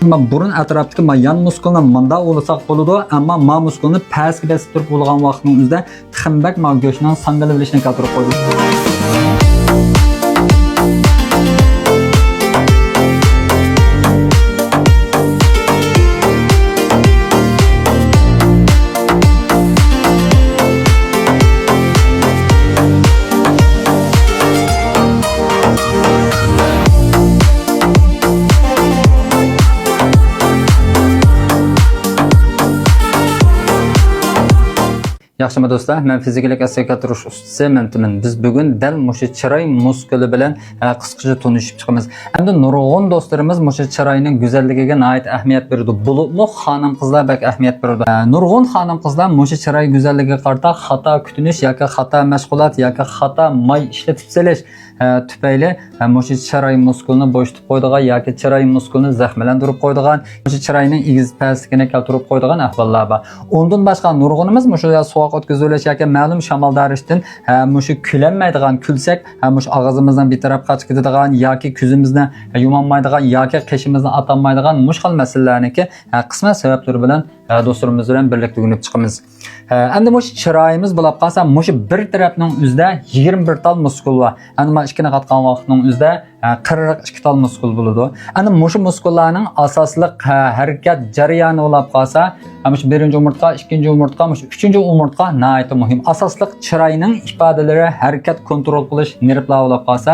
burun atrofidagi yan muskulni manda o'lasak bo'ladi, ammo ma muskulni pastga bosib turib bo'lgan vaqtning o'zida tixinbak ma go'shtning sangalib olishini keltirib qo'ydi. Yaxshimi do'stlar, men fizikalik asakattirish ustasi Mantiman. Biz bugun dal mushu chiroy muskuli bilan qisqacha tanishib chiqamiz. Endi nurg'un do'stlarimiz mushu chiroyning go'zalligiga nihoyat ahamiyat beradi. Bo'libmi xonim qizlar bak ahamiyat beradi. Nurg'un xonim qizlar mushu chiroy go'zalligiga qarata xato kutinish yoki xato mashg'ulot yoki xato may ishlatib selish tufayli mushu chiroy muskulini bo'shatib qo'ydigan yoki chiroy muskulini zaxmlantirib qo'ydigan, mushu chiroyning egiz pastligini keltirib qo'ydigan ahvollar bor. Undan boshqa nurg'unimiz mushu sovuq o'tkazib olish yoki ma'lum shamoldarishdan mushu kulanmaydigan, kulsak mushu og'zimizdan betaraf qochib ketadigan yoki ko'zimizni yumonmaydigan yoki qishimizni atanmaydigan mushkul masalalarniki qisman sabablari bilan do'stlarimiz bilan birlikda o'rganib chiqamiz. Endi mushu chiroyimiz bo'lib qolsa, mushu bir tarafning o'zida 21 tal muskul bor. Endi mana ikkini qatgan vaqtning o'zida 42 tal muskul bo'ladi. Endi mushu muskullarning asosli harakat jarayoni bo'lib qolsa, mushu birinchi umurtqa, ikkinchi umurtqa, mushu uchinchi umurtqa nihoyat muhim. Asosli chiroyning ifodalari harakat kontrol qilish nervlar bo'lib qolsa,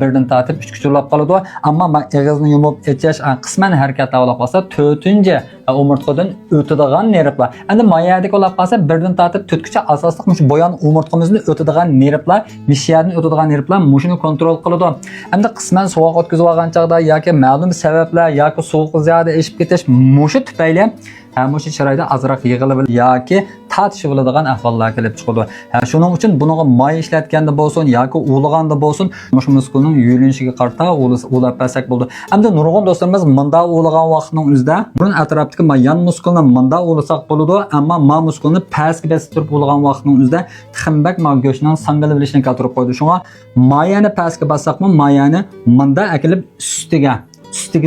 birdan tortib 3 bo'lib qoladi. Ammo og'izni yumib etish qisman harakatlar bo'lib qolsa, 4-chi umurtqadan o'tadigan nervlar. Endi mayadagi bo'lib qolsa, birdan tortib 4gacha asosli mushu bo'yon umurtqamizni o'tadigan nervlar, mishiyani o'tadigan nervlar mushuni kontrol qiladi. Endi qisman sovuq o'tkazib olgan chaqda yoki ma'lum sabablar yoki sovuq ziyoda eshib ketish mushu tufayli mushu chiroyda azroq yig'ilib yoki tortishib oladigan ahvollar kelib chiqadi. Shuning uchun buniga may ishlatganda bo'lsin yoki ulg'anda bo'lsin, mushu muskulning yulinishiga qarata ulab pasak bo'ldi. Endi nurg'un do'stlarimiz munda ulg'an vaqtning o'zida burun atrofidagi yan muskulni munda ulasak bo'ladi, ammo ma muskulni pastga bosib turib ulg'an vaqtning o'zida tixinbak ma go'shtning sangalib olishini keltirib qo'ydi. Shunga mayani pastga bossakmi, mayani munda akilib ustiga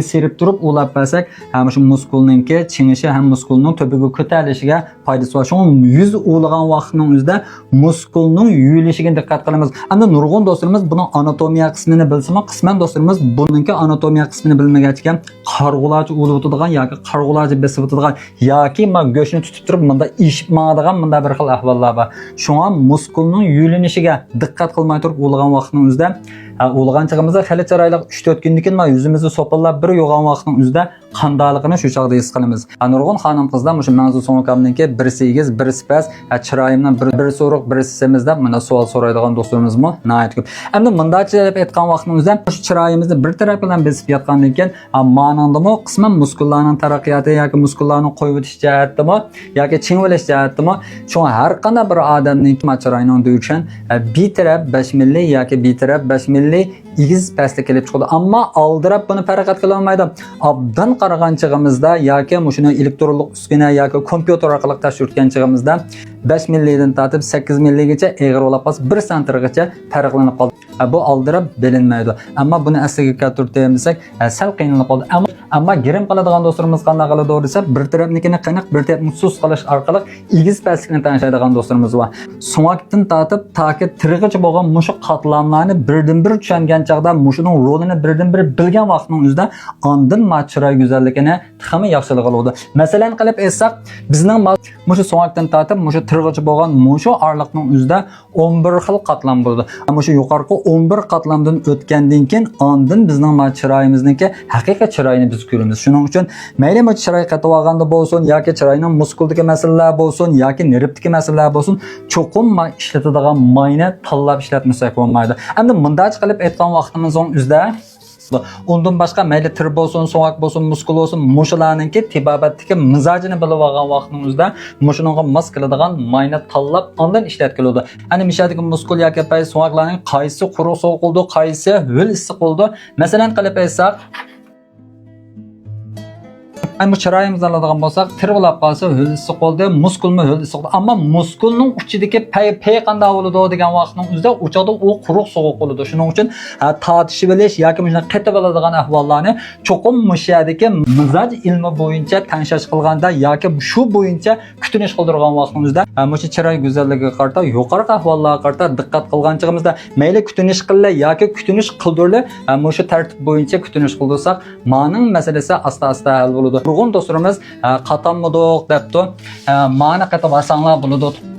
serib turib ulab basak, ham shu muskulninki chingishi ham muskulning to'piga ko'tarilishiga foydasi bor. Shunga yuz ulg'an vaqtning o'zida muskulning yuyilishiga diqqat qilamiz. Endi nurg'un do'stlarimiz buning anatomiya qismini bilsa-mu, qisman do'stlarimiz buningki anatomiya qismini bilmagachga qarg'ularcha ulib o'tadigan yoki qarg'ularcha besib o'tadigan yoki go'shtni tutib turib bunda ishib ma'digan bunda bir xil ahvollar bor. Shunga muskulning yuyilishiga diqqat qilmay turib ulg'an vaqtning o'zida ulg'an chig'imizda hali chiroyli 3-4 kundan keyin yuzimizni sopallab bir yo'g'an vaqtning o'zida qandaligini shu chog'da his qilamiz. Nurg'un xonim qizlar mushu mavzu so'nkamniki birisi egiz, birisi past, chiroyimdan bir so'roq, birisi semiz deb mana savol so'raydigan do'stlarimizmi nihoyat ko'p. Endi bundacha deb aytgan vaqtning o'zida shu chiroyimizni bir taraf bilan besib yotgandan keyin ma'nodami qisman muskullarning taraqqiyoti yoki muskullarning qo'yib o'tish jihatdami yoki chingilish jihatdami, shu har qanday bir odamning chiroyining uchun bir taraf 5 milli yoki bir taraf 5 milli egiz pastga kelib chiqadi. Ammo aldirab buni farqat qila olmaydi. Obdan qaragan chig'imizda yoki mushuni elektronlik uskuna yoki kompyuter orqali tashirtgan chig'imizda 5 millidan tortib 8 milligacha eg'ir bo'lib qolsa 1 santrgacha farqlanib qoldi. Bu aldirab bilinmaydi. Ammo buni asliga keltirib desak, sal qiynalib qoldi. Ammo girim qiladigan do'stlarimiz qanday qiladi desa, bir tarafnikini qaniq, bir tarafni sus qilish orqali egiz pastlikni tanishadigan do'stlarimiz bor. So'ngakdan tortib toki tirg'icha bo'lgan mushu qatlamlarni birdan-bir tushungan chaqda mushuning rolini birdan-bir bilgan vaqtning o'zida ondan chiroy go'zalligini ham yaxshilik qiladi. Masalan qilib aytsak, bizning mushu so'ngakdan tortib mushu tirg'icha bo'lgan mushu orliqning o'zida 11 xil qatlam bo'ladi. Mushu yuqorqi 11 qatlamdan o'tgandan keyin ondan bizning chiroyimizniki haqiqiy chiroyni biz ko'ramiz. Shuning uchun mayli chiroy qatib olganda bo'lsin yoki chiroyning muskuldagi masalalar bo'lsin yoki nervdagi masalalar bo'lsin, cho'qim ishlatadigan mayni tanlab ishlatmasak bo'lmaydi. Endi bunday qilib aytgan vaqtimizning o'zida undan boshqa mayli tir bo'lsin, so'ngak bo'lsin, muskul bo'lsin, mushularninki tibobatdagi mizojini bilib olgan vaqtingizda mushuningga mos keladigan mayni tanlab ondan ishlatgiladi. Ana mishadagi muskul yoki pay so'ngaklarning qaysi quruq sovuq bo'ldi, qaysi ho'l issiq bo'ldi. Masalan qilib aytsak, bu chiroyimizni oladigan bo'lsak, tirg'ilab qolsa ho'l issiq bo'ldi, muskulmi ho'l issiq bo'ldi. Ammo muskulning uchidagi pay qanday bo'ladi degan vaqtning o'zida o'choqda u quruq sovuq bo'ladi. Shuning uchun tortishib bilish yoki shunday qetib oladigan ahvollarni cho'qim mushadagi mizoj ilmi bo'yicha tanishish qilganda yoki shu bo'yicha kutinish qildirgan vaqtimizda mushu chiroy go'zalligiga qarata yuqori ahvollarga qarata diqqat qilganchig'imizda mayli kutinish qildi yoki kutinish qildirdi, mushu tartib bo'yicha kutinish qildirsak, ma'ning masalasi asta-asta hal bo'ladi. Nurg'un do'stlarimiz qatammidoq debdi, ma'ni qatib olsanglar bo'ladi.